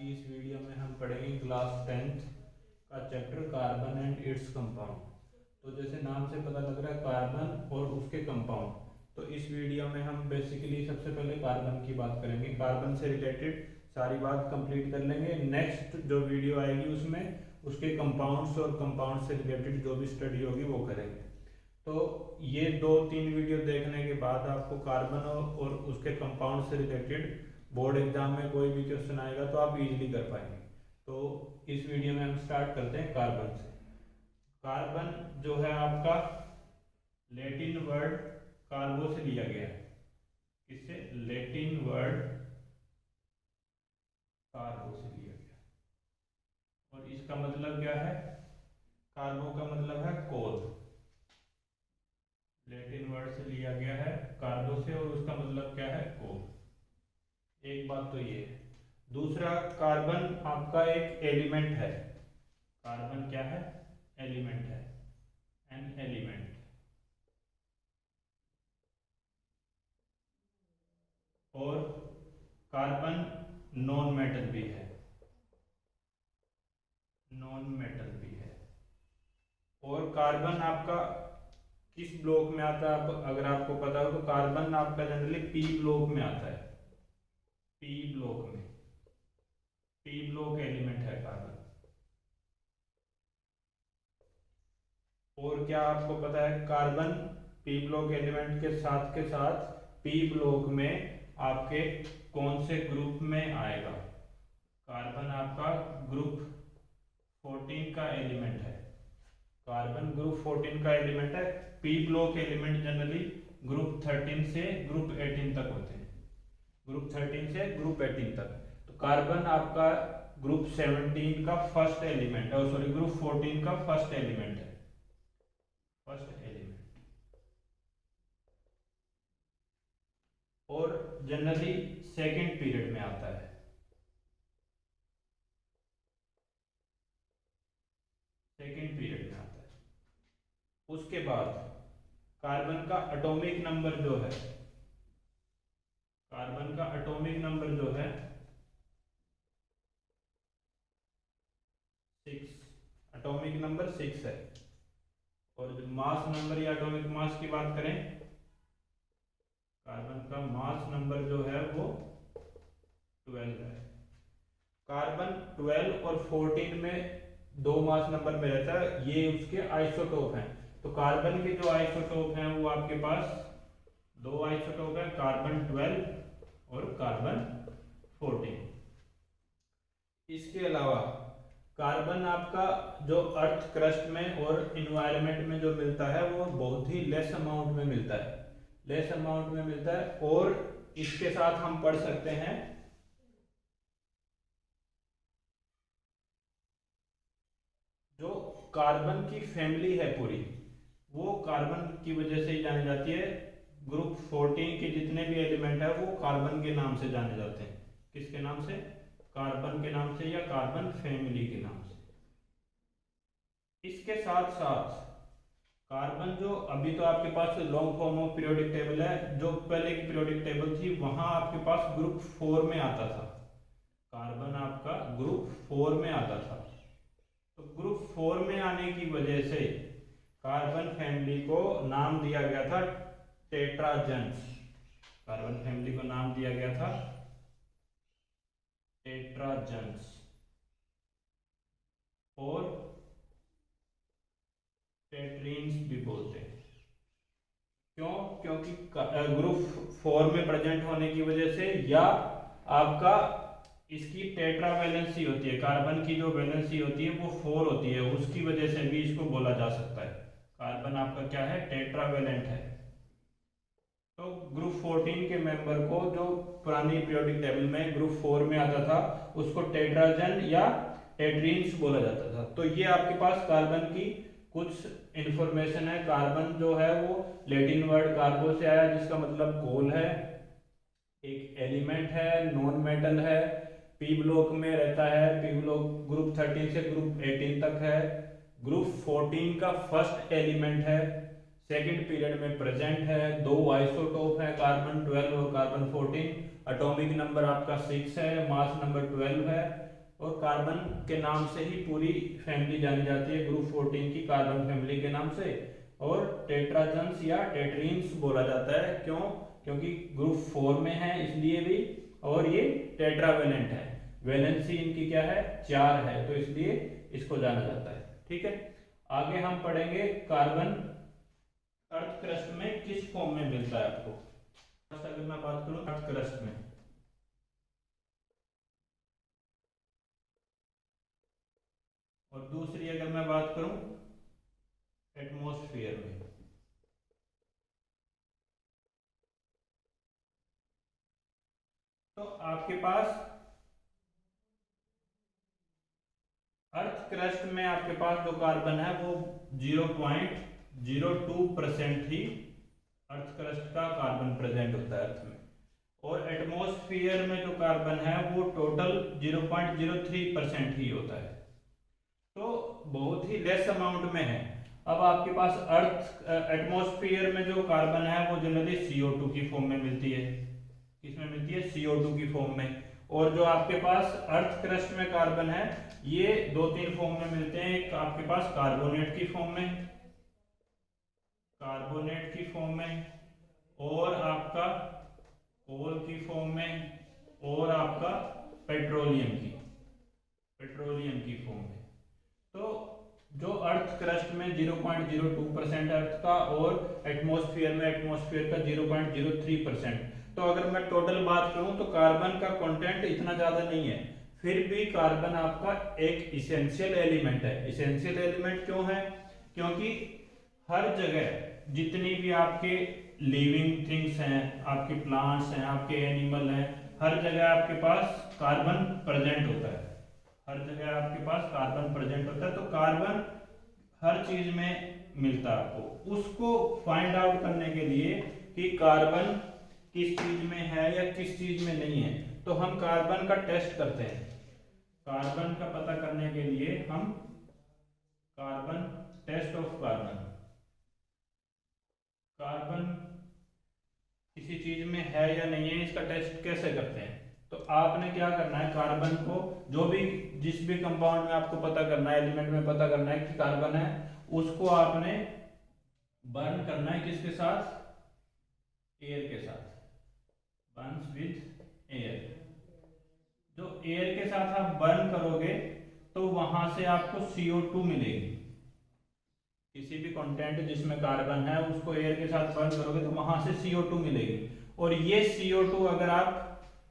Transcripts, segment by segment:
की इस वीडियो में हम पढ़ेंगे क्लास 10th का chapter carbon and its compound. तो जैसे नाम से पता लग रहा है कार्बन और उसके कंपाउंड, तो इस वीडियो में हम बेसिकली सबसे पहले कार्बन की बात करेंगे। कार्बन से रिलेटेड सारी बात कंप्लीट कर लेंगे। नेक्स्ट जो वीडियो आएगी उसमें उसके कंपाउंड्स और कंपाउंड से रिलेटेड जो भी स्टडी होगी वो करेंगे। तो ये 2-3 वीडियो देखने के बाद आपको कार्बन और उसके कंपाउंड से रिलेटेड बोर्ड एग्जाम में कोई भी क्वेश्चन आएगा तो आप इजीली कर पाएंगे। तो इस वीडियो में हम स्टार्ट करते हैं कार्बन से। कार्बन जो है आपका लैटिन वर्ड कार्बो से लिया गया है। किससे? लैटिन वर्ड कार्बो से लिया गया। और इसका मतलब क्या है? कार्बो का मतलब है कोल। लैटिन वर्ड से लिया गया है कार्बो से, और उसका मतलब क्या है? कोल। एक बात तो ये है। दूसरा, कार्बन आपका एक एलिमेंट है। कार्बन क्या है? एलिमेंट है, एन एलिमेंट। और कार्बन नॉन मेटल भी है, नॉन मेटल भी है। और कार्बन आपका किस ब्लॉक में आता है? अगर आपको पता हो तो कार्बन आपका जनरली पी ब्लॉक में आता है। पी ब्लॉक में, पी ब्लॉक एलिमेंट है कार्बन। और क्या आपको पता है कार्बन पी ब्लॉक एलिमेंट के साथ पी ब्लॉक में आपके कौन से ग्रुप में आएगा? कार्बन आपका ग्रुप 14 का एलिमेंट है। कार्बन ग्रुप 14 का एलिमेंट है। P block element generally group 13 से ग्रुप 18 तक होते हैं। ग्रुप 13 से ग्रुप 18 तक। तो कार्बन आपका ग्रुप 17 का फर्स्ट एलिमेंट है, सॉरी ग्रुप 14 का फर्स्ट एलिमेंट है। First element. और जनरली सेकंड पीरियड में आता है। सेकंड पीरियड में आता है। उसके बाद कार्बन का एटॉमिक नंबर जो है, कार्बन का एटॉमिक नंबर जो है 6, एटॉमिक नंबर 6 है। और जो मास नंबर या एटॉमिक मास की बात करें, कार्बन का मास नंबर जो है वो 12 है। कार्बन 12 और 14 में दो मास नंबर में रहता है, ये उसके आइसोटोप हैं। तो कार्बन के जो आइसोटोप हैं वो आपके पास दो आइसोटोप हैं, कार्बन 12 और कार्बन 14। इसके अलावा कार्बन आपका जो अर्थ क्रस्ट में और इन्वायरमेंट में जो मिलता है वो बहुत ही लेस अमाउंट में मिलता है, लेस अमाउंट में मिलता है। और इसके साथ हम पढ़ सकते हैं जो कार्बन की फैमिली है पूरी, वो कार्बन की वजह से ही जानी जाती है। ग्रुप 14 के जितने भी एलिमेंट है वो कार्बन के नाम से जाने जाते हैं। किसके नाम से? कार्बन के नाम से या कार्बन फैमिली के नाम से। इसके साथ साथ कार्बन जो अभी तो आपके पास long form of periodic table है, जो पहले की पीरियोडिक टेबल थी वहां आपके पास ग्रुप 4 में आता था। कार्बन आपका ग्रुप 4 में आता था। तो ग्रुप 4 में आने की वजह से कार्बन फैमिली को नाम दिया गया था टेट्राजन्स। कार्बन फैमिली को नाम दिया गया था टेट्राजन्स। और टेट्रीन्स भी बोलते हैं। क्यों? क्योंकि ग्रुप 4 में प्रेजेंट होने की वजह से, या आपका इसकी टेट्रा वैलेंसी होती है, कार्बन की जो वैलेंसी होती है वो 4 होती है, उसकी वजह से भी इसको बोला जा सकता है। कार्बन आपका क्या है? टेट्रा वैलेंट है। तो ग्रुप 14 के मेंबर को जो पुरानी पीरियोडिक टेबल में ग्रुप 4 में आता था उसको टेट्राजन या टेट्रीन्स बोला जाता था। तो ये आपके पास कार्बन की कुछ इंफॉर्मेशन है। कार्बन जो है वो लैटिन वर्ड कार्बो से आया, जिसका मतलब कोल है, एक एलिमेंट है, नॉन मेटल है, पी ब्लॉक में रहता है। पी ब्लॉक ग्रुप 13 से ग्रुप 18 तक है। ग्रुप 14 का फर्स्ट एलिमेंट है, सेकंड पीरियड में प्रेजेंट है। दो आइसोटोप है, कार्बन 12 और कार्बन 14। एटॉमिक नंबर आपका 6 है, मास नंबर 12 है। और कार्बन के नाम से ही पूरी फैमिली जानी जाती है, ग्रुप 14 की कार्बन फैमिली के नाम से। और टेट्राजन्स या टेट्रीन्स बोला जाता है, क्यों? क्योंकि ग्रुप 4 में है इसलिए भी, और ये टेट्रावेलेंट है, वैलेंसी इनकी क्या है, 4 है, तो इसलिए इसको जाना जाता है। ठीक है, आगे हम पढ़ेंगे कार्बन अर्थ क्रस्ट में किस फॉर्म में मिलता है आपको। अगर मैं बात करूं अर्थ क्रस्ट में, और दूसरी अगर मैं बात करूं एटमॉस्फेयर में। तो आपके पास अर्थ क्रस्ट में आपके पास जो कार्बन है वो 0.02% ही अर्थ क्रस्ट का कार्बन प्रेजेंट होता है अर्थ में, और एटमॉस्फेयर में जो कार्बन है वो टोटल 0.03% ही होता है, तो बहुत ही लेस अमाउंट में है। अब आपके पास अर्थ एटमॉस्फेयर में जो कार्बन है वो जनरली CO2 की फॉर्म में मिलती है। किसमें मिलती है? CO2 की फॉर्म में। और जो आपके पास अर्थ क्रस्ट में कार्बन है ये 2-3 फॉर्म में मिलते हैं। एक आपके पास कार्बोनेट की फॉर्म में, और आपका कोल की फॉर्म में, और आपका पेट्रोलियम की फॉर्म में। तो जो अर्थ क्रस्ट में 0.02% अर्थ का, और एटमॉस्फेयर का 0.03%। तो अगर मैं टोटल बात करूं तो कार्बन का कंटेंट इतना ज्यादा नहीं है, फिर भी कार्बन आपका एक इसेंशियल एलिमेंट है। इसेंशियल एलिमेंट क्यों है? क्योंकि हर जगह जितनी भी आपके लिविंग थिंग्स हैं, आपके प्लांट्स हैं, आपके एनिमल हैं, हर जगह आपके पास कार्बन प्रेजेंट होता है। तो कार्बन हर चीज में मिलता है आपको। उसको फाइंड आउट करने के लिए कि कार्बन किस चीज में है या किस चीज में नहीं है, तो हम कार्बन का टेस्ट करते हैं। कार्बन का पता करने के लिए हम टेस्ट ऑफ कार्बन किसी चीज में है या नहीं है, इसका टेस्ट कैसे करते हैं? तो आपने क्या करना है, कार्बन को जिस भी कंपाउंड में आपको पता करना है, एलिमेंट में पता करना है कि कार्बन है, उसको आपने बर्न करना है किसके साथ? एयर के साथ। Burns with air. जो एयर के साथ आप बर्न करोगे तो वहां से आपको CO2 मिलेगी। किसी भी कंटेंट जिसमें कार्बन है उसको एयर के साथ बर्न करोगे तो वहां से CO2 मिलेगी। और ये CO2 अगर आप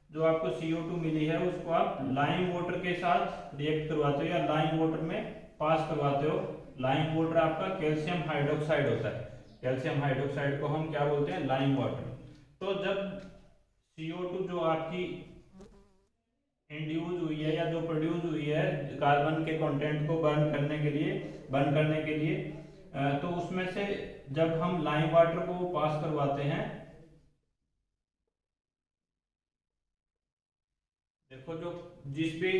जो आपको CO2 मिली है उसको आप लाइम वाटर के साथ रिएक्ट करवाते हो या लाइम वाटर में पास करवाते हो। लाइम वाटर आपका कैल्शियम हाइड्रोक्साइड होता है। कैल्शियम हाइड्रोक्साइड को हम क्या बोलते हैं? Lime water. तो जब CO2 जो आपकी इंड्यूस हुई है या जो प्रोड्यूस हुई है कार्बन के कंटेंट को बर्न करने के लिए तो उसमें से जब हम लाइम वाटर को पास करवाते हैं, देखो जो जिस भी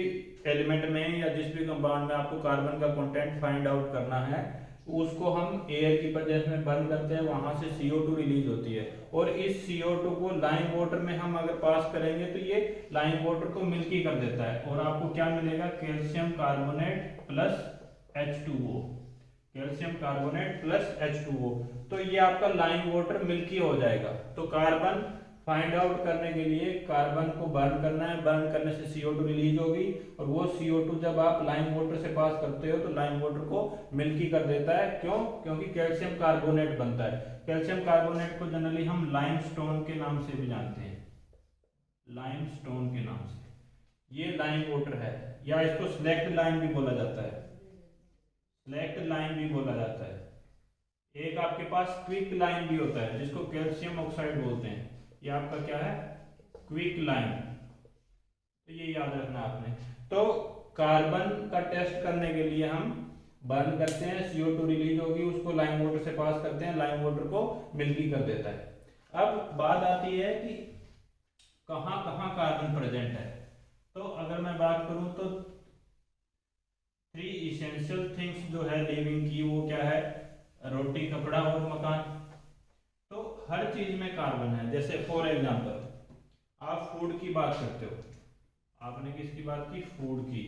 एलिमेंट में या जिस भी कंपाउंड में आपको कार्बन का कंटेंट फाइंड आउट करना है उसको हम एयर की प्रेजेंस में बर्न करते हैं, वहां से CO2 रिलीज होती है। और इस CO2 को लाइम वाटर में हम अगर पास करेंगे तो ये लाइम वाटर को मिल्की कर देता है और आपको क्या मिलेगा? Calcium carbonate plus H2O। Calcium carbonate plus H2O। तो ये आपका लाइम वाटर मिल्की हो जाएगा। तो कार्बन फाइंड आउट करने के लिए कार्बन को बर्न करना है, बर्न करने से CO2 रिलीज होगी और वो CO2 जब आप लाइम वाटर से पास करते हो तो लाइम वाटर को मिल्की कर देता है। क्यों? क्योंकि कैल्शियम कार्बोनेट बनता है। कैल्शियम कार्बोनेट को जनरली हम लाइमस्टोन के नाम से भी जानते हैं, लाइमस्टोन के नाम से। ये लाइम वाटर है, या इसको सिलेक्ट लाइम भी बोला जाता है, एक आपके पास क्विक लाइम भी होता है जिसको कैल्शियम ऑक्साइड बोलते हैं। ये आपका क्या है? Quick lime. तो ये याद रखना आपने। तो कार्बन का टेस्ट करने के लिए हम बर्न करते हैं, CO2 रिलीज होगी, उसको लाइम वाटर से पास करते हैं, लाइम वाटर को मिल्की कर देता है। अब बात आती है कि कहां कहां कार्बन प्रेजेंट है। तो अगर मैं बात करूं तो 3 इसेंशियल थिंग्स जो है लिविंग की, वो क्या है? रोटी, कपड़ा और मकान। तो हर चीज में कार्बन है। जैसे फॉर एग्जांपल आप फूड की बात करते हो, आपने किसकी बात की? फूड की।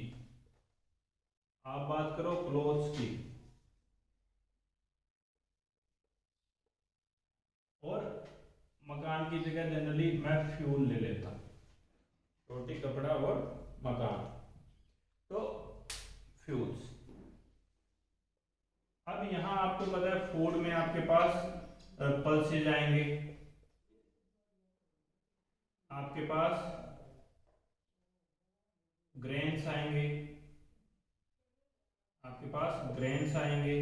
आप बात करो क्लोथ्स की, और मकान की जगह जनरली मैं फ्यूल ले लेता हूं, रोटी कपड़ा और मकान, तो फ्यूल्स। अब यहां आपको पता है फूड में आपके पास पल्सेज आएंगे, आपके पास ग्रेन्स आएंगे, आपके पास ग्रेन्स आएंगे,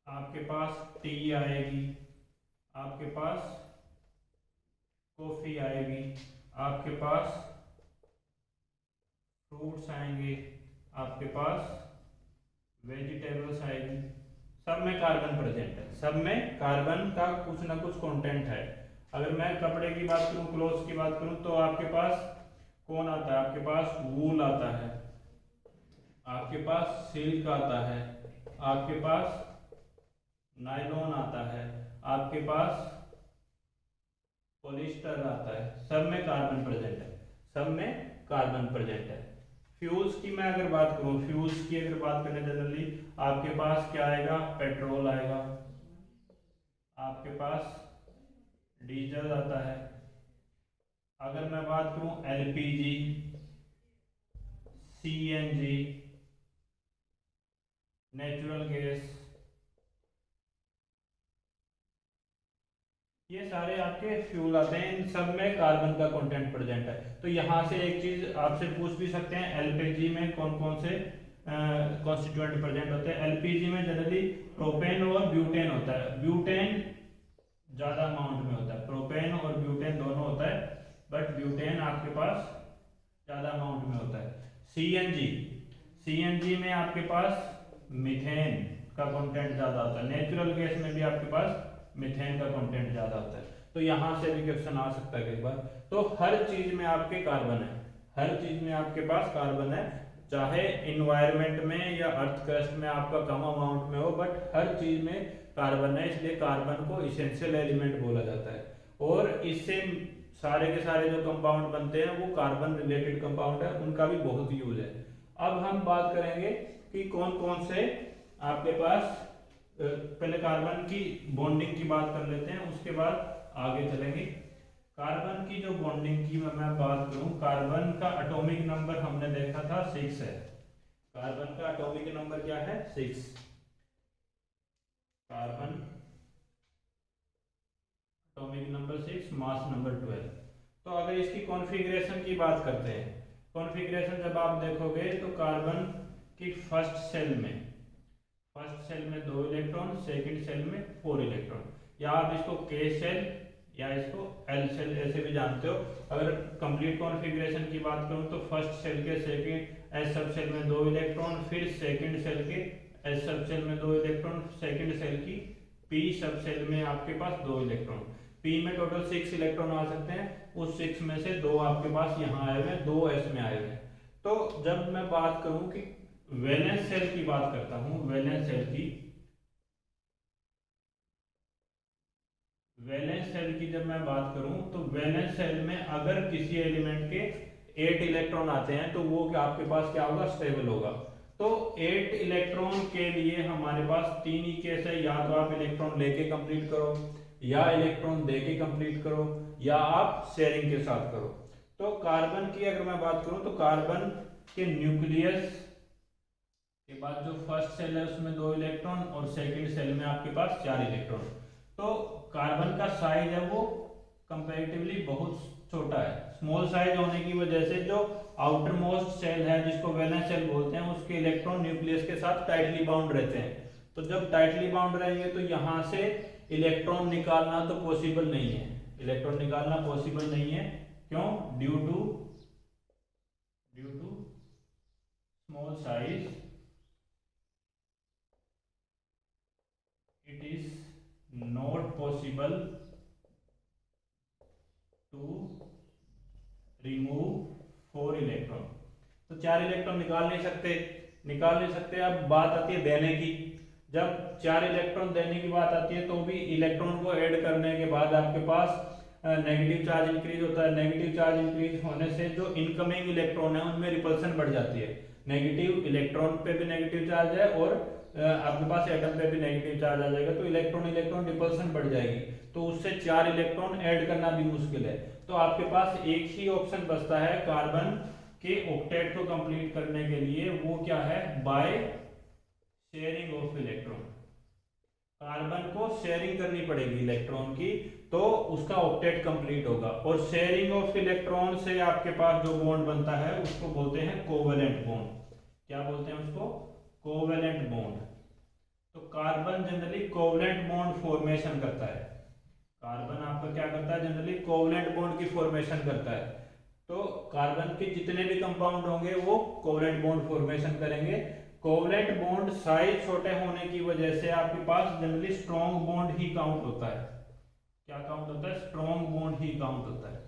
आपके पास टी आएगी, आपके पास कॉफी आएगी, आपके पास फ्रूट्स आएंगे, आपके पास वेजिटेबल्स आएगी। सब में कार्बन प्रेजेंट है, सब में कार्बन का कुछ ना कुछ कंटेंट है। अगर मैं कपड़े की बात करूं, क्लोथ्स की बात करूं, तो आपके पास कौन आता है? आपके पास वूल आता है, आपके पास सिल्क आता है, आपके पास नायलॉन आता है, आपके पास पॉलिस्टर आता है। सब में कार्बन प्रेजेंट है, सब में कार्बन प्रेजेंट है। फ्यूल्स की मैं अगर बात करूं, फ्यूल्स की अगर बात करें जनरली, आपके पास क्या आएगा? पेट्रोल आएगा, आपके पास डीजल आता है। अगर मैं बात करूं एलपीजी, सीएनजी, नेचुरल गैस, ये सारे आपके फ्यूल आते हैं, इन सब में कार्बन का कंटेंट प्रेजेंट है। तो यहाँ से एक चीज आपसे पूछ भी सकते हैं, एलपीजी में कौन कौन से कॉन्स्टिट्यूएंट प्रेजेंट होते हैं? एलपीजी में जनरली प्रोपेन और ब्यूटेन होता है। ब्यूटेन ज्यादा अमाउंट में होता है, प्रोपेन और ब्यूटेन दोनों होता है, बट ब्यूटेन आपके पास ज्यादा अमाउंट में होता है। सीएनजी, सीएनजी में आपके पास मीथेन का कंटेंट ज्यादा होता है। नेचुरल गैस में भी आपके पास मीथेन का कंटेंट ज्यादा होता है। तो यहां से भी क्वेश्चन आ सकता है कई बार। तो हर चीज में आपके कार्बन है, हर चीज में आपके पास कार्बन है, चाहे इन्वायरमेंट में या अर्थ क्रस्ट में आपका कम अमाउंट में हो, बट हर चीज में कार्बन है, इसलिए कार्बन को इसेंशियल एलिमेंट बोला जाता है। और इससे सारे के सारे जो कंपाउंड बनते हैं वो कार्बन रिलेटेड कंपाउंड है, उनका भी बहुत यूज है। अब हम बात करेंगे कि कौन कौन से आपके पास, पहले कार्बन की बॉन्डिंग की बात कर लेते हैं, उसके बाद आगे चलेंगे। कार्बन की जो बॉन्डिंग की मैं बात करूं, कार्बन का एटॉमिक नंबर हमने देखा था 6 है। कार्बन का एटॉमिक नंबर क्या है? 6। Carbon atomic number 6, mass number 12। तो अगर इसकी कॉन्फ़िगरेशन की बात करते हैं, कॉन्फ़िगरेशन जब आप देखोगे तो कार्बन की फर्स्ट सेल में 2 इलेक्ट्रॉन, सेकंड सेल में 4 इलेक्ट्रॉन, या आप इसको के सेल या इसको एल सेल ऐसे भी जानते हो। अगर कंप्लीट कॉन्फ़िगरेशन की बात करूं तो फर्स्ट सेल के सेकंड एस सब सेल में 2 इलेक्ट्रॉन, फिर सेकंड सेल के एस सब सेल में 2 इलेक्ट्रॉन, सेकंड सेल की पी सब सेल में आपके पास 2 इलेक्ट्रॉन। पी में टोटल 6 इलेक्ट्रॉन आ सकते हैं, उस 6 में से 2 आपके पास यहाँ आए हुए हैं, 2 एस में आए हुए हैं। तो जब मैं बात करूं कि वैलेंस सेल की बात करता हूं, वैलेंस सेल की, वैलेंस सेल की जब मैं बात करूं तो वैलेंस सेल में अगर किसी एलिमेंट के 8 इलेक्ट्रॉन आते हैं तो वो आपके पास क्या होगा? स्टेबल होगा। तो 8 इलेक्ट्रॉन के लिए हमारे पास 3 ही केस है, या तो आप इलेक्ट्रॉन लेके कंप्लीट करो, या इलेक्ट्रॉन देके कंप्लीट करो, या आप शेयरिंग के साथ करो। तो कार्बन की अगर मैं बात करूं तो कार्बन के न्यूक्लियस के बाद जो फर्स्ट सेल है उसमें 2 इलेक्ट्रॉन, और सेकंड सेल में आपके पास 4 इलेक्ट्रॉन। तो कार्बन का साइज है वो कंपैरेटिवली बहुत छोटा है। स्मॉल साइज होने की वजह से जो आउटर मोस्ट सेल है जिसको वैलेंस सेल बोलते हैं, उसके इलेक्ट्रॉन न्यूक्लियस के साथ टाइटली बाउंड रहते हैं। तो जब टाइटली बाउंड रहेंगे तो यहाँ से इलेक्ट्रॉन निकालना तो पॉसिबल नहीं है, इलेक्ट्रॉन निकालना पॉसिबल नहीं है। क्यों? Due to small size, it is not possible to remove 4 electron. तो 4 इलेक्ट्रॉन निकाल नहीं सकते। अब बात आती है देने की। जब 4 इलेक्ट्रॉन देने की बात आती है तो भी इलेक्ट्रॉन को ऐड करने के बाद आपके पास नेगेटिव चार्ज इंक्रीज होता है। नेगेटिव चार्ज इंक्रीज होने से जो इनकमिंग इलेक्ट्रॉन है उनमें रिपल्सन बढ़ जाती है। नेगेटिव इलेक्ट्रॉन पे भी नेगेटिव चार्ज है और आपके पास एटम पे भी नेगेटिव चार्ज आ जाएगा, तो इलेक्ट्रॉन इलेक्ट्रॉन रिपल्सन बढ़ जाएगी, तो उससे 4 इलेक्ट्रॉन ऐड करना भी मुश्किल है। तो आपके पास एक ही ऑप्शन बचता है कार्बन के ऑक्टेट को कंप्लीट करने के लिए, वो क्या है, by sharing of electron. Carbon को शेयरिंग करनी पड़ेगी इलेक्ट्रॉन की, तो उसका ऑक्टेट कंप्लीट होगा। और शेयरिंग ऑफ इलेक्ट्रॉन से आपके पास जो बॉन्ड बनता है उसको बोलते हैं कोवेलेंट बॉन्ड। क्या बोलते हैं उसको, कोवेलेंट बॉन्ड। तो carbon generally covalent bond formation करता है। कार्बन आपका क्या करता है, जनरली कोवेलेंट बॉन्ड की फॉर्मेशन करता है। तो कार्बन के जितने भी कंपाउंड होंगे वो कोवेलेंट बॉन्ड फॉर्मेशन करेंगे। कोवेलेंट बॉन्ड साइज छोटे होने की वजह से आपके पास जनरली स्ट्रॉन्ग बॉन्ड ही काउंट होता है। क्या काउंट होता है, स्ट्रॉन्ग बॉन्ड ही काउंट होता है।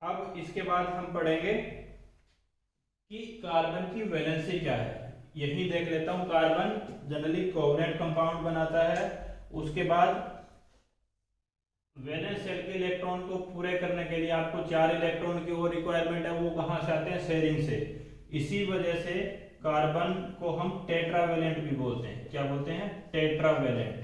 अब इसके बाद हम पढ़ेंगे कि कार्बन की वैलेंसी क्या है। यही देख लेता हूं, कार्बन जनरली कोवेलेंट कंपाउंड बनाता है। उसके बाद वैलेंस शेल के इलेक्ट्रॉन को पूरे करने के लिए आपको 4 इलेक्ट्रॉन की और रिक्वायरमेंट है, वो कहां से आते हैं, शेयरिंग से। इसी वजह से कार्बन को हम टेट्रावेलेंट भी बोलते हैं। क्या बोलते हैं, टेट्रावेलेंट।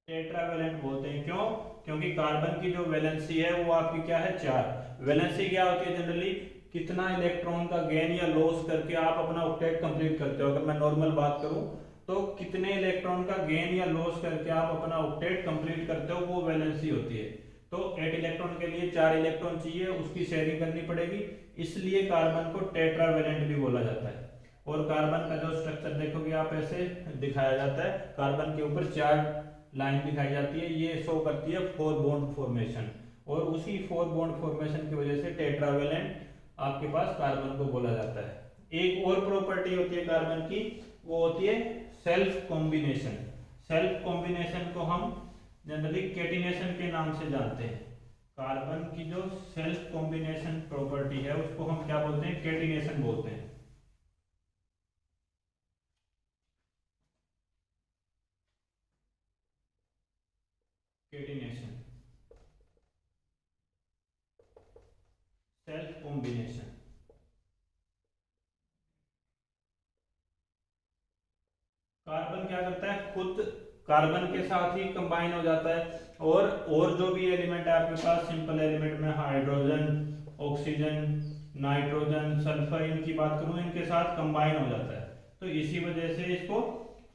टेट्रावेलेंट बोलते हैं क्यों, क्योंकि कार्बन की जो वैलेंसी है वो आपकी क्या है, 4। वैलेंसी क्या होती है, जनरली कितना इलेक्ट्रॉन का गेन या लॉस करके आप अपना ऑक्टेट कंप्लीट करते हो। अगर मैं नॉर्मल बात करूं तो कितने इलेक्ट्रॉन का गेन या लॉस करके आप अपना ऑक्टेट कंप्लीट करते हो, वो वैलेंसी होती है। तो 8 इलेक्ट्रॉन के लिए 4 इलेक्ट्रॉन चाहिए, उसकी शेयरिंग करनी पड़ेगी, इसलिए कार्बन को टेट्रावेलेंट भी बोला जाता है। और कार्बन का जो स्ट्रक्चर देखोगे आप, ऐसे दिखाया जाता है, कार्बन के ऊपर 4 लाइन दिखाई जाती है, ये शो करती है 4 बॉन्ड फॉर्मेशन, और उसी 4 बॉन्ड फॉर्मेशन की वजह से टेट्रावेलेंट आपके पास कार्बन को बोला जाता है। एक और प्रॉपर्टी होती है कार्बन की, वो होती है सेल्फ कॉम्बिनेशन। सेल्फ कॉम्बिनेशन को हम जनरली कैटिनेशन के नाम से जानते हैं। कार्बन की जो सेल्फ कॉम्बिनेशन प्रॉपर्टी है उसको हम क्या बोलते हैं, कैटिनेशन बोलते हैं। Catenation, self combination. कार्बन क्या करता है, खुद कार्बन के साथ ही कंबाइन हो जाता है, और जो भी एलिमेंट है आपके पास, सिंपल एलिमेंट में हाइड्रोजन, ऑक्सीजन, नाइट्रोजन, सल्फर, इनकी बात करूं, इनके साथ कंबाइन हो जाता है। तो इसी वजह से इसको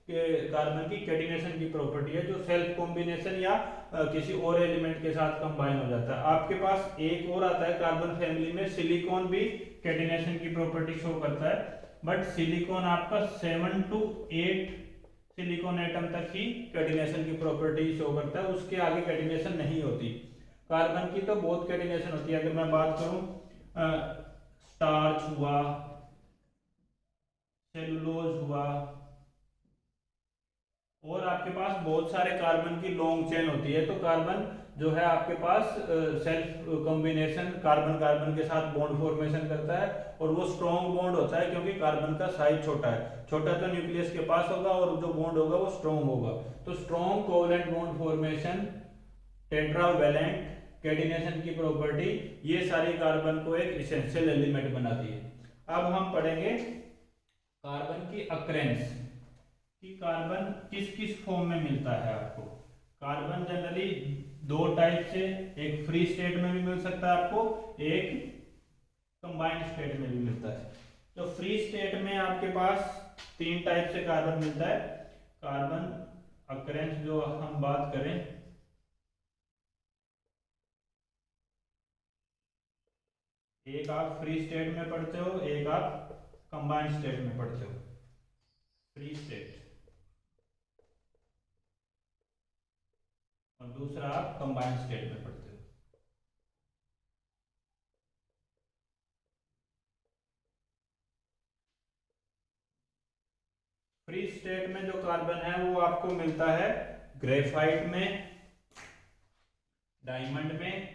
कार्बन की कैटिनेशन की प्रॉपर्टी है, जो सेल्फ कॉम्बिनेशन या किसी और एलिमेंट के साथ कंबाइन हो जाता है। आपके पास एक और आता है कार्बन फैमिली में, सिलिकॉन भी कैटिनेशन की प्रॉपर्टी शो करता है, बट सिलिकॉन आपका 7 to 8 सिलिकॉन एटम तक ही कैटिनेशन की प्रॉपर्टी शो करता है, उसके आगे कैटिनेशन नहीं होती। कार्बन की तो बहुत कैटिनेशन होती है। अगर मैं बात करूं, स्टार्च हुआ, सेलुलोज हुआ, और आपके पास बहुत सारे कार्बन की लॉन्ग चेन होती है। तो कार्बन जो है आपके पास सेल्फ कॉम्बिनेशन, कार्बन कार्बन के साथ बॉन्ड फॉर्मेशन करता है, और वो स्ट्रॉन्ग बॉन्ड होता है क्योंकि कार्बन का साइज छोटा है। छोटा तो न्यूक्लियस के पास होगा और जो बॉन्ड होगा वो स्ट्रॉन्ग होगा। तो strong covalent bond formation, tetravalent, catenation की प्रॉपर्टी, ये सारी कार्बन को एक इसेंशियल एलिमेंट बनाती है। अब हम पढ़ेंगे कार्बन की अक्रेंस, कि कार्बन किस किस फॉर्म में मिलता है आपको। कार्बन जनरली 2 टाइप से, एक फ्री स्टेट में भी मिल सकता है आपको, एक कंबाइंड स्टेट में भी मिलता है। तो फ्री स्टेट में आपके पास 3 टाइप से कार्बन मिलता है। कार्बन अक्रेंस जो हम बात करें, एक आप फ्री स्टेट में पढ़ते हो, एक आप कंबाइंड स्टेट में पढ़ते हो। फ्री स्टेट और दूसरा आप कंबाइंड स्टेट में पढ़ते हो। फ्री स्टेट में जो कार्बन है वो आपको मिलता है ग्रेफाइट में, डायमंड में।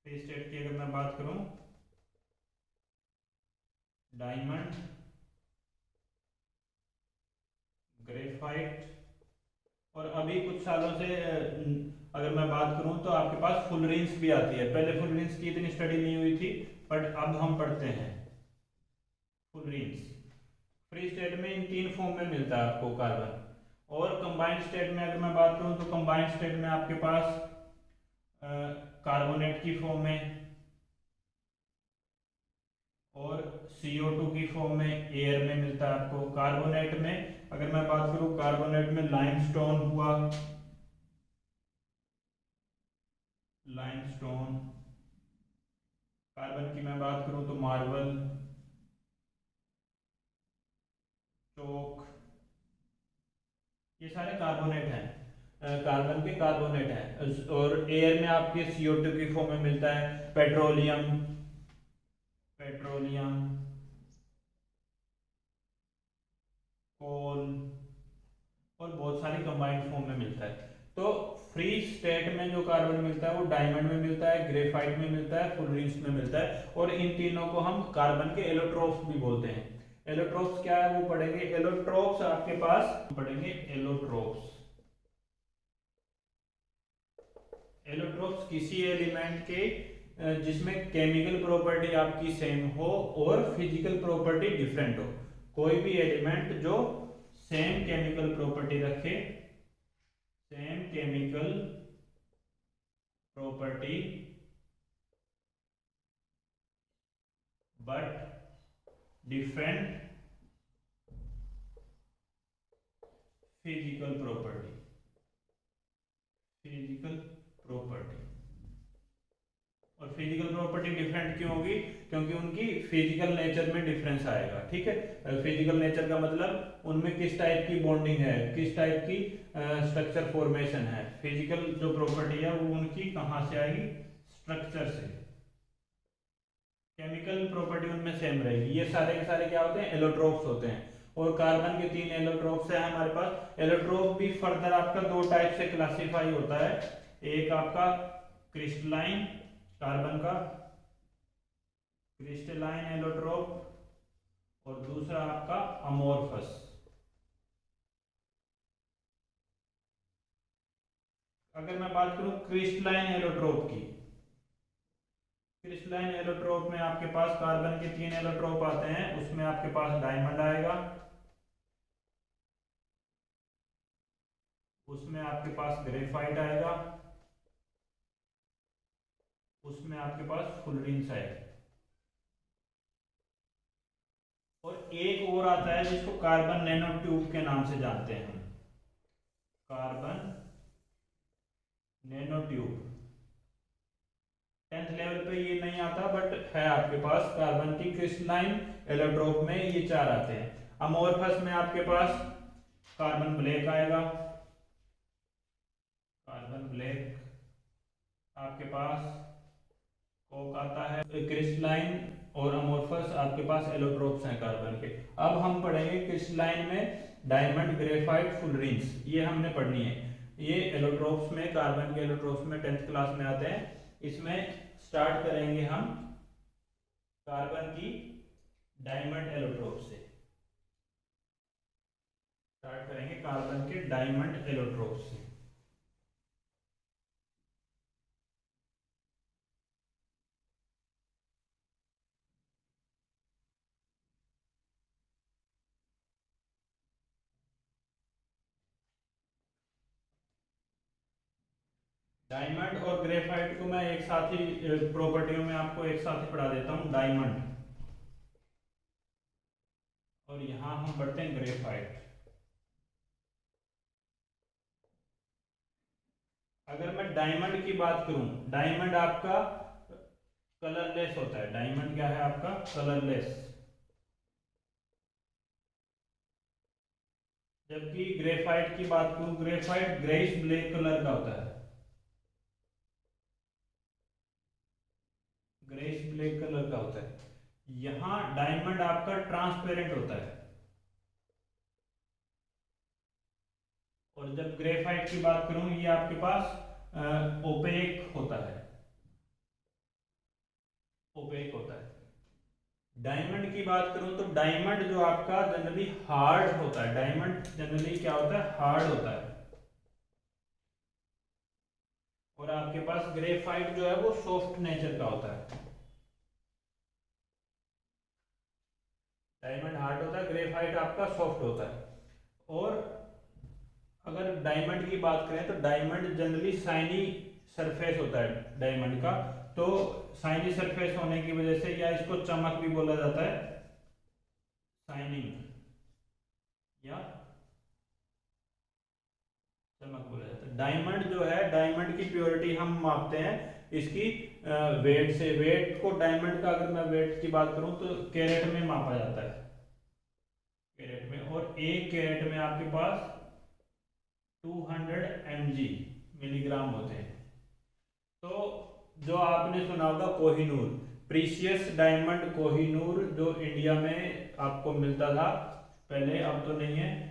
फ्री स्टेट की अगर मैं बात करूं, डायमंड, ग्रेफाइट और अभी कुछ सालों से अगर मैं बात करूं तो आपके पास फुलरेंस भी आती है। पहले फुलरेंस की इतनी स्टडी नहीं हुई थी, बट अब हम पढ़ते हैं फुलरेंस। फ्री स्टेट में इन तीन फॉर्म में मिलता है आपको कार्बन। और कंबाइंड स्टेट में अगर मैं बात करूं तो कंबाइंड स्टेट में आपके पास कार्बोनेट की फॉर्म में और CO2 की फॉर्म में एयर में मिलता है आपको। कार्बोनेट में अगर मैं बात करूं, कार्बोनेट में लाइमस्टोन हुआ, लाइमस्टोन। कार्बन की मैं बात करूं तो मार्बल, चौक, ये सारे कार्बोनेट हैं, कार्बन के कार्बोनेट हैं। और एयर में आपके CO2 की फॉर्म में मिलता है पेट्रोलियम, पेट्रोलियम, कोल, और बहुत सारी कंबाइंड फॉर्म में मिलता है। तो फ्री स्टेट में जो कार्बन मिलता है वो डायमंड में मिलता है, ग्रेफाइट में मिलता है, फुलरेंस में मिलता है। और इन तीनों को हम कार्बन के एलोट्रोप्स भी बोलते हैं। एलोट्रोप्स क्या है वो पढ़ेंगे। एलोट्रोप्स आपके पास पढ़ेंगे, एलोट्रोप्स। एलोट्रोप्स किसी एलिमेंट के जिसमें केमिकल प्रॉपर्टी आपकी सेम हो और फिजिकल प्रॉपर्टी डिफरेंट हो। कोई भी एलिमेंट जो सेम केमिकल प्रॉपर्टी रखे, same chemical property but different physical property, physical property. और फिजिकल प्रॉपर्टी डिफरेंट क्यों होगी? क्योंकि उनकी फिजिकल नेचर में डिफरेंस आएगा। ठीक है, फिजिकल नेचर का मतलब उनमें किस टाइप की बॉन्डिंग है, किस टाइप की स्ट्रक्चर फॉर्मेशन है। फिजिकल जो प्रॉपर्टी है वो उनकी कहाँ से आएगी? स्ट्रक्चर से। केमिकल प्रॉपर्टी उनमें सेम रहेगी। ये सारे के सारे क्या होते हैं? एलोट्रोप्स होते हैं। और कार्बन के 3 एलोट्रोप्स है हमारे पास। एलोट्रोप भी फर्दर आपका 2 टाइप से क्लासिफाई होता है। एक आपका क्रिस्टलाइन, कार्बन का क्रिस्टलाइन एलोट्रोप, और दूसरा आपका अमोर्फस। अगर मैं बात करूं क्रिस्टलाइन एलोट्रोप की, क्रिस्टलाइन एलोट्रोप में आपके पास कार्बन के 3 एलोट्रोप आते हैं। उसमें आपके पास डायमंड आएगा, उसमें आपके पास ग्रेफाइट आएगा, उसमें आपके पास फुलरेंस आएगा। और एक और आता है जिसको कार्बन नैनो ट्यूब के नाम से जानते हैं हम, carbon nano tube. 10th level पे ये नहीं आता, बट है आपके पास। कार्बन की क्रिस्टलाइन एलोट्रोप में ये 4 आते हैं। अमोर्फस में आपके पास कार्बन ब्लैक आएगा, कार्बन ब्लैक आपके पास। कोक आता है। क्रिस्टलाइन और अमोर्फस आपके पास एलोट्रोप्स हैं कार्बन के। अब हम पढ़ेंगे क्रिस्टलाइन में डायमंड, ग्रेफाइट, फुलरेंस, ये हमने पढ़नी है। ये एलोट्रोप्स में, कार्बन के एलोट्रोप्स में 10th क्लास में आते हैं। इसमें स्टार्ट करेंगे हम कार्बन की डायमंड एलोट्रोप से। स्टार्ट करेंगे कार्बन के डायमंड एलोट्रोप से। डायमंड और ग्रेफाइट को मैं एक साथ ही प्रॉपर्टियों में आपको एक साथ ही पढ़ा देता हूं। डायमंड, और यहां हम पढ़ते हैं ग्रेफाइट। अगर मैं डायमंड की बात करूं, डायमंड आपका कलरलेस होता है। डायमंड क्या है आपका? कलरलेस। जबकि ग्रेफाइट की बात करूं, ग्रेफाइट ग्रेइश ब्लैक कलर का होता है, ग्रेइश ब्लैक कलर का होता है। यहां डायमंड आपका ट्रांसपेरेंट होता है। और जब ग्रेफाइट की बात करूं, ये आपके पास ओपेक होता है, ओपेक होता है। डायमंड की बात करूं तो डायमंड जो आपका जनरली हार्ड होता है। डायमंड जनरली क्या होता है? हार्ड होता है। और आपके पास ग्रेफाइट जो है वो सॉफ्ट नेचर का होता है। डायमंड हार्ड होता है, ग्रेफाइट आपका सॉफ्ट होता है। और अगर डायमंड की बात करें तो डायमंड जनरली शाइनी सरफेस होता है डायमंड का। तो शाइनी सरफेस होने की वजह से, या इसको चमक भी बोला जाता है, शाइनिंग या चमक बोला जाता है। डायमंड जो है, डायमंड की प्योरिटी हम मापते हैं इसकी वेट से। वेट को, डायमंड का अगर मैं वेट की बात करूं तो कैरेट में मापा जाता है, कैरेट में। और एक कैरेट में आपके पास 200 mg मिलीग्राम होते हैं। तो जो आपने सुना होगा कोहिनूर, प्रीशियस डायमंड कोहिनूर, जो इंडिया में आपको मिलता था पहले, अब तो नहीं है।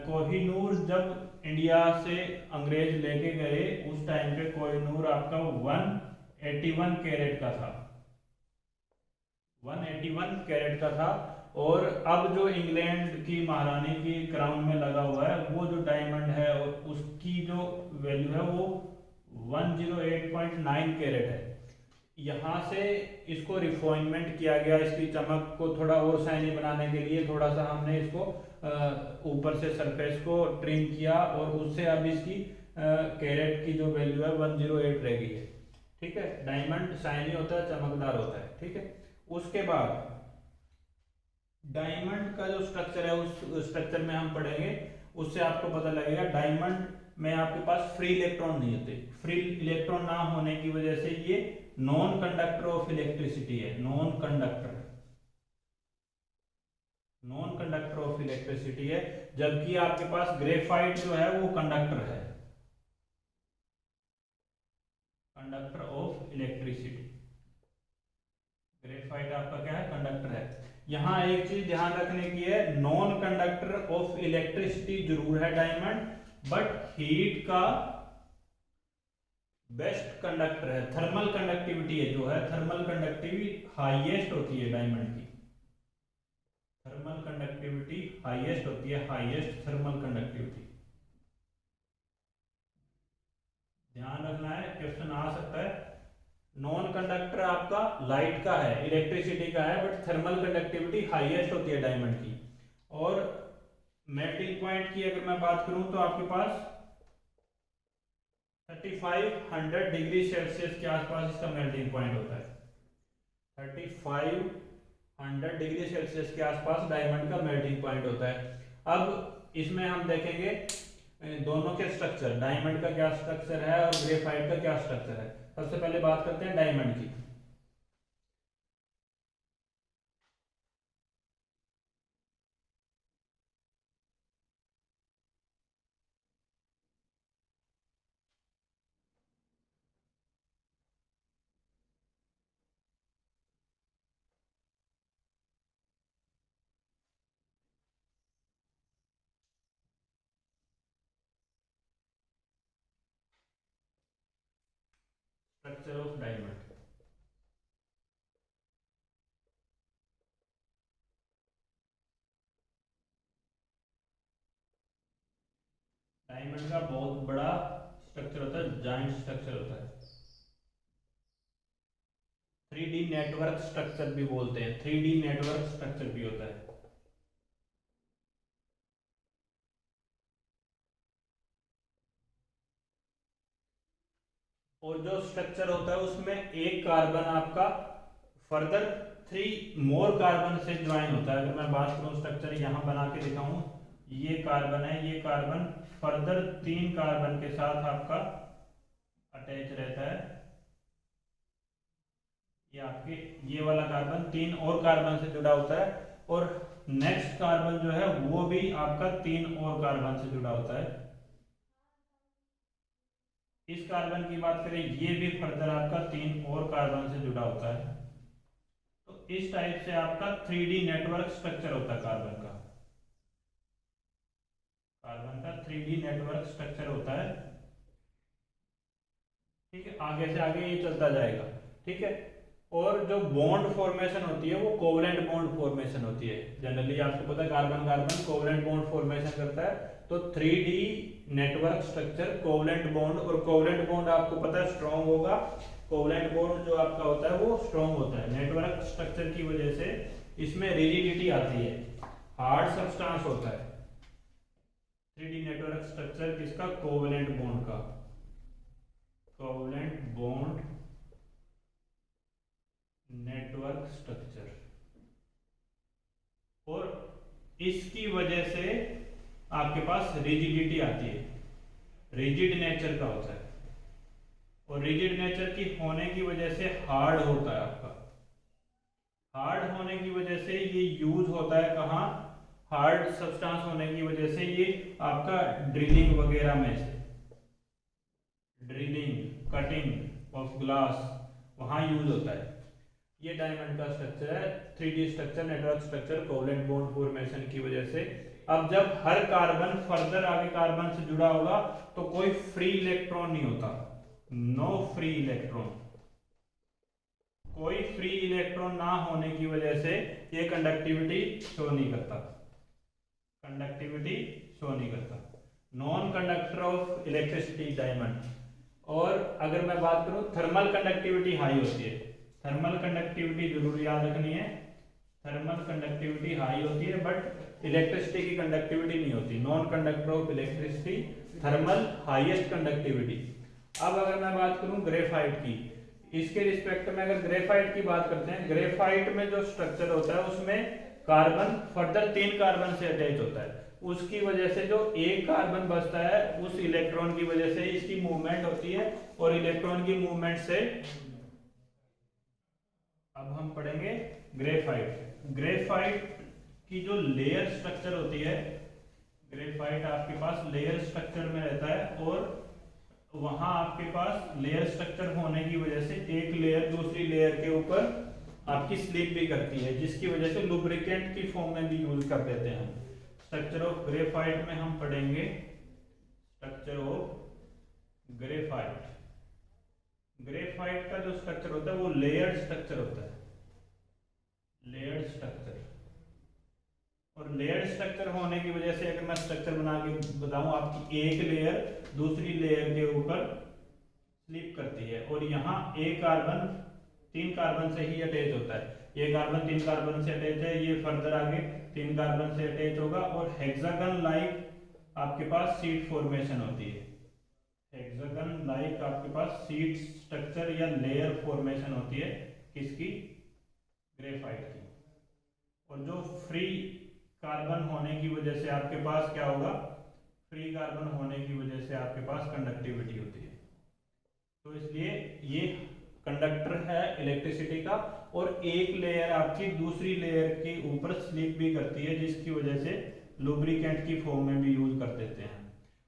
कोहिनूर जब इंडिया से अंग्रेज लेके गए उस टाइम पे कोहिनूर आपका 181 कैरेट का था, 181 कैरेट का था। और अब जो इंग्लैंड की महारानी की क्राउन में लगा हुआ है वो जो डायमंड है, उसकी जो वैल्यू है वो 108.9 कैरेट है। यहाँ से इसको रिफाइनमेंट किया गया, इसकी चमक को थोड़ा और शाइनी बनाने के लिए थोड़ा सा हमने इसको ऊपर से सरफेस को ट्रिम किया, और उससे अब इसकी कैरेट की जो वैल्यू है 108 रह गई है। ठीक है, डायमंड शाइनी होता है, चमकदार होता है। ठीक है, उसके बाद डायमंड का जो स्ट्रक्चर है उस स्ट्रक्चर में हम पढ़ेंगे, उससे आपको पता लगेगा। डायमंड में आपके पास फ्री इलेक्ट्रॉन नहीं होते। फ्री इलेक्ट्रॉन ना होने की वजह से ये नॉन कंडक्टर ऑफ इलेक्ट्रिसिटी है, non conductor, non conductor of electricity है। जबकि आपके पास ग्रेफाइट जो है वो कंडक्टर है, कंडक्टर ऑफ इलेक्ट्रिसिटी। ग्रेफाइट आपका क्या है, कंडक्टर है। यहां एक चीज ध्यान रखने की है, नॉन कंडक्टर ऑफ इलेक्ट्रिसिटी जरूर है डायमंड, बट हीट का बेस्ट कंडक्टर है। थर्मल कंडक्टिविटी है जो है, थर्मल कंडक्टिविटी हाईएस्ट होती है डायमंड की, थर्मल कंडक्टिविटी हाईएस्ट होती है, हाईएस्ट थर्मल कंडक्टिविटी। ध्यान रखना है, क्वेश्चन आ सकता है। नॉन कंडक्टर आपका लाइट का है, इलेक्ट्रिसिटी का है, बट थर्मल कंडक्टिविटी हाईएस्ट होती है डायमंड की। और मेल्टिंग पॉइंट की अगर मैं बात करूं तो आपके पास 3500 डिग्री सेल्सियस के आसपास इसका मेल्टिंग पॉइंट होता है। 3500 डिग्री सेल्सियस के आसपास डायमंड का मेल्टिंग पॉइंट होता है। अब इसमें हम देखेंगे दोनों के स्ट्रक्चर, डायमंड का क्या स्ट्रक्चर है और ग्रेफाइट का क्या स्ट्रक्चर है। सबसे पहले बात करते हैं डायमंड की। स्ट्रक्चर ऑफ डायमंड, डायमंड का बहुत बड़ा स्ट्रक्चर होता है, जाइंट स्ट्रक्चर होता है। 3D नेटवर्क स्ट्रक्चर भी बोलते हैं, 3D नेटवर्क स्ट्रक्चर भी होता है। और जो स्ट्रक्चर होता है उसमें एक कार्बन आपका फर्दर 3 मोर कार्बन से ज्वाइन होता है। अगर मैं बात करूं स्ट्रक्चर यहाँ बना के दिखाऊं, ये कार्बन है, ये कार्बन फर्दर 3 कार्बन के साथ आपका अटैच रहता है। ये आपके, ये वाला कार्बन 3 और कार्बन से जुड़ा होता है, और नेक्स्ट कार्बन जो है वो भी आपका 3 और कार्बन से जुड़ा होता है। इस कार्बन की बात करें, ये भी फर्दर आपका 3 और कार्बन से जुड़ा होता है। तो इस टाइप से आपका 3D नेटवर्क स्ट्रक्चर होता है कार्बन का, कार्बन का 3D नेटवर्क स्ट्रक्चर होता है। ठीक है, आगे से आगे ये चलता जाएगा। ठीक है, और जो बॉन्ड फॉर्मेशन होती है वो कोवलेंट बॉन्ड फॉर्मेशन होती है। जनरली आपको पता है carbon carbon covalent bond formation करता है, तो 3D network structure covalent bond, और कोवलेंट बॉन्ड आपको पता है स्ट्रॉन्ग होगा। कोवलेंट बॉन्ड जो आपका होता है वो स्ट्रॉन्ग होता है। नेटवर्क स्ट्रक्चर की वजह से इसमें रिजिडिटी आती है, हार्ड सब्सटेंस होता है। 3D नेटवर्क स्ट्रक्चर किसका? कोवलेंट बॉन्ड का। कोवलेंट बॉन्ड नेटवर्क स्ट्रक्चर, और इसकी वजह से आपके पास रिजिडिटी आती है, रिजिड नेचर का होता है, और रिजिड नेचर की होने की वजह से हार्ड होता है आपका। हार्ड होने की वजह से ये यूज होता है कहाँ? हार्ड सब्सटेंस होने की वजह से ये आपका ड्रिलिंग वगैरह में से, ड्रिलिंग कटिंग ऑफ ग्लास वहां यूज होता है। ये डायमंड का स्ट्रक्चर है, 3D structure network structure covalent bond formation की वजह से। अब जब हर कार्बन फर्दर आगे कार्बन से जुड़ा होगा तो कोई फ्री इलेक्ट्रॉन नहीं होता, नो फ्री इलेक्ट्रॉन। कोई फ्री इलेक्ट्रॉन ना होने की वजह से ये कंडक्टिविटी शो नहीं करता, कंडक्टिविटी शो नहीं करता। Non conductor of electricity diamond. और अगर मैं बात करूं थर्मल कंडक्टिविटी हाई होती है, थर्मल कंडक्टिविटी जरूर याद रखनी है, थर्मल कंडक्टिविटी हाई होती है बट इलेक्ट्रिसिटी की कंडक्टिविटी नहीं होती। Non conductor of electricity, thermal highest conductivity. अब अगर मैं बात करूं ग्रेफाइट की, इसके रिस्पेक्ट में अगर ग्रेफाइट की बात करते हैं, ग्रेफाइट में जो स्ट्रक्चर होता है उसमें कार्बन फर्दर 3 कार्बन से अटैच होता है, उसकी वजह से जो एक कार्बन बचता है उस इलेक्ट्रॉन की वजह से इसकी मूवमेंट होती है, और इलेक्ट्रॉन की मूवमेंट से अब हम पढ़ेंगे ग्रेफाइट। ग्रेफाइट की जो लेयर स्ट्रक्चर होती है, ग्रेफाइट आपके पास लेयर स्ट्रक्चर में रहता है, और वहां आपके पास लेयर स्ट्रक्चर होने की वजह से एक लेयर दूसरी लेयर के ऊपर आपकी स्लिप भी करती है, जिसकी वजह से लुब्रिकेंट की फॉर्म में भी यूज कर देते हैं। स्ट्रक्चर ऑफ ग्रेफाइट में हम पढ़ेंगे स्ट्रक्चर ऑफ ग्रेफाइट। ग्रेफाइट का जो स्ट्रक्चर होता है वो लेयर्ड स्ट्रक्चर होता है, लेयर्ड स्ट्रक्चर। और लेयर्ड स्ट्रक्चर होने की वजह से अगर मैं स्ट्रक्चर बना के बताऊं, आपकी एक लेयर दूसरी लेयर के ऊपर स्लिप करती है, और यहाँ एक कार्बन 3 कार्बन से ही अटैच होता है। ये कार्बन 3 कार्बन से अटैच है, ये फर्दर आगे 3 कार्बन से अटैच होगा, और हेक्सागन लाइक आपके पास सीट फॉर्मेशन होती है। हेक्सागन लाइक आपके पास सीट स्ट्रक्चर या लेयर फॉर्मेशन होती है किसकी? ग्रेफाइट की। और जो फ्री कार्बन होने की वजह से आपके पास क्या होगा? फ्री कार्बन होने की वजह से आपके पास कंडक्टिविटी होती है। तो इसलिए ये कंडक्टर है इलेक्ट्रिसिटी का, और एक लेयर आपकी दूसरी लेयर के ऊपर स्लिप भी करती है, जिसकी वजह से लुब्रिकेंट की फॉर्म में भी यूज कर देते हैं।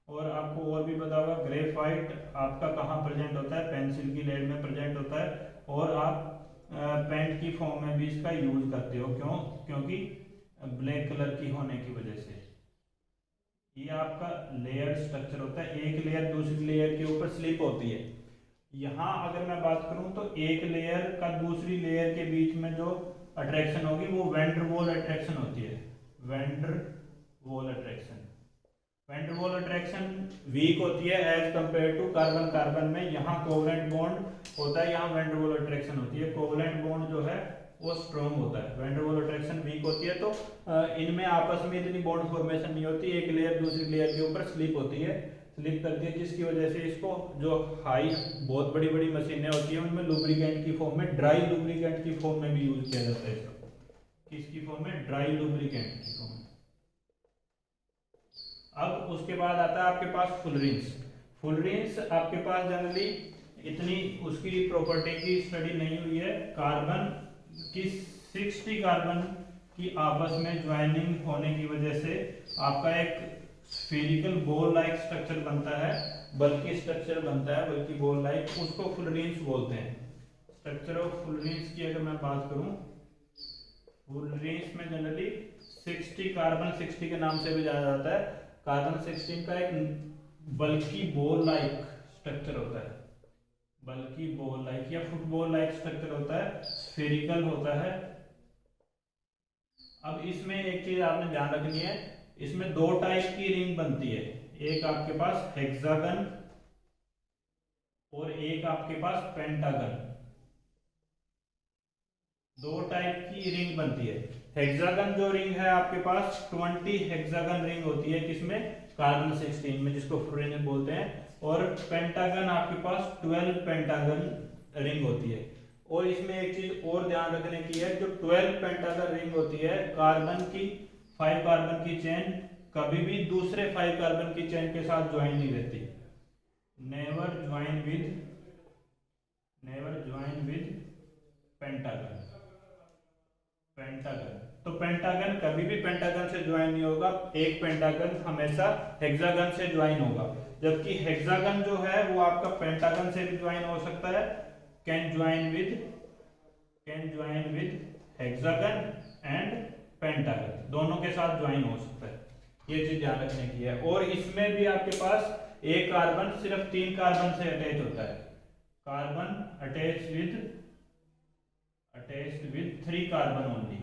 और आपको और भी पता होगा ग्रेफाइट आपका कहाँ प्रेजेंट होता है? पेंसिल की लेड में प्रेजेंट होता है, और आप पेंट की फॉर्म में भी इसका यूज करते हो। क्यों? क्योंकि ब्लैक कलर की होने की वजह से। ये आपका लेयर स्ट्रक्चर होता है, एक लेयर दूसरी लेयर के ऊपर स्लिप होती है। यहाँ अगर मैं बात करूं तो एक लेयर का दूसरी लेयर के बीच में जो अट्रैक्शन होगी वो वैंडरवॉल अट्रैक्शन होती है, van der Waals attraction. Van der Waals attraction weak होती है as compare to carbon carbon में। यहाँ कोवलेंट बॉन्ड होता है, यहाँ वैंडरवॉल अट्रैक्शन होती है। कोवलेंट बॉन्ड जो है वो स्ट्रॉन्ग होता है, वैंडरवॉल अट्रैक्शन वीक होती है। तो इनमें आपस में इतनी बॉन्ड फॉर्मेशन नहीं होती, एक लेयर दूसरी लेयर के ऊपर स्लिप होती है, स्लिप करती है, जिसकी वजह से इसको जो हाई बहुत बड़ी बड़ी मशीनें होती हैं उनमें लुब्रिकेंट की फॉर्म में, ड्राई लुब्रिकेंट की फॉर्म में भी यूज किया जाता है इसको। किसकी फॉर्म में? ड्राई लुब्रिकेंट की फॉर्म में। अब उसके बाद आता है आपके पास फुलरिंस। फुलरिंस आपके पास जनरली इतनी उसकी प्रॉपर्टी की स्टडी नहीं हुई है। कार्बन की 60 कार्बन की आपस में ज्वाइनिंग होने की वजह से आपका एक स्फेरिकल बॉल लाइक स्ट्रक्चर बनता है, बल्कि स्ट्रक्चर बनता है, बल्कि बॉल लाइक, उसको फुलरिंस बोलते हैं। स्ट्रक्चर ऑफ फुलरिंस की अगर मैं बात करूं, फुलरिंस में जनरली 60 कार्बन 60 के नाम से भी जाना जाता है। कार्बन 16 का एक बल्कि बॉल लाइक स्ट्रक्चर होता है, बल्कि बॉल लाइक या फुटबॉल लाइक स्ट्रक्चर होता है, स्फेरिकल होता है। अब इसमें एक चीज आपने ध्यान रखनी है, इसमें दो टाइप की रिंग बनती है, एक आपके पास हेक्सागन और एक आपके पास पेंटागन। दो टाइप की रिंग बनती है। हेक्सागन जो रिंग है आपके पास 20 हेक्सागन रिंग होती है, किसमें, कार्बन 16 में, जिसको फ्लोरीन बोलते हैं। और पेंटागन आपके पास 12 पेंटागन रिंग होती है। और इसमें एक चीज और ध्यान रखने की है, जो 12 पेंटागन रिंग होती है, कार्बन की 5 कार्बन की चेन कभी भी दूसरे 5 कार्बन की चेन के साथ ज्वाइन नहीं रहती। Never join with pentagon. Pentagon, तो पेंटागन कभी भी पेंटागन से ज्वाइन नहीं होगा, एक पेंटागन हमेशा हेक्सागन से ज्वाइन होगा। जबकि हेक्सागन जो है वो आपका पेंटागन से भी ज्वाइन हो सकता है, can join with hexagon and pentagon, दोनों के साथ ज्वाइन हो सकता है। ये चीज ध्यान रखने की है। और इसमें भी आपके पास एक कार्बन सिर्फ 3 कार्बन से अटैच होता है, carbon attached with 3 carbon only.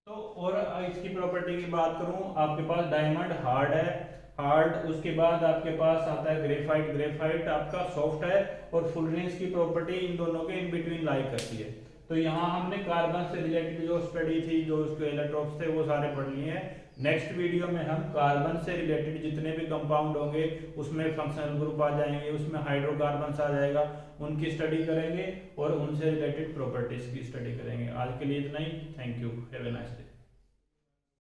तो और इसकी प्रॉपर्टी की बात करूं, आपके पास डायमंड हार्ड है, हार्ड, उसके बाद आपके पास आता है ग्रेफाइट आपका सॉफ्ट है, और फुलरेंस की प्रॉपर्टी इन दोनों के इन बिटवीन लाई करती है। तो यहाँ हमने कार्बन से रिलेटेड जो स्टडी थी, जो उसके इलेक्ट्रॉन्स थे, वो सारे पढ़ लिए हैं। नेक्स्ट वीडियो में हम कार्बन से रिलेटेड जितने भी कंपाउंड होंगे उसमें फंक्शनल ग्रुप आ जाएंगे, उसमें हाइड्रोकार्बन आ जाएगा, उनकी स्टडी करेंगे और उनसे रिलेटेड प्रॉपर्टीज की स्टडी करेंगे। आज के लिए इतना ही। Thank you, have a nice day.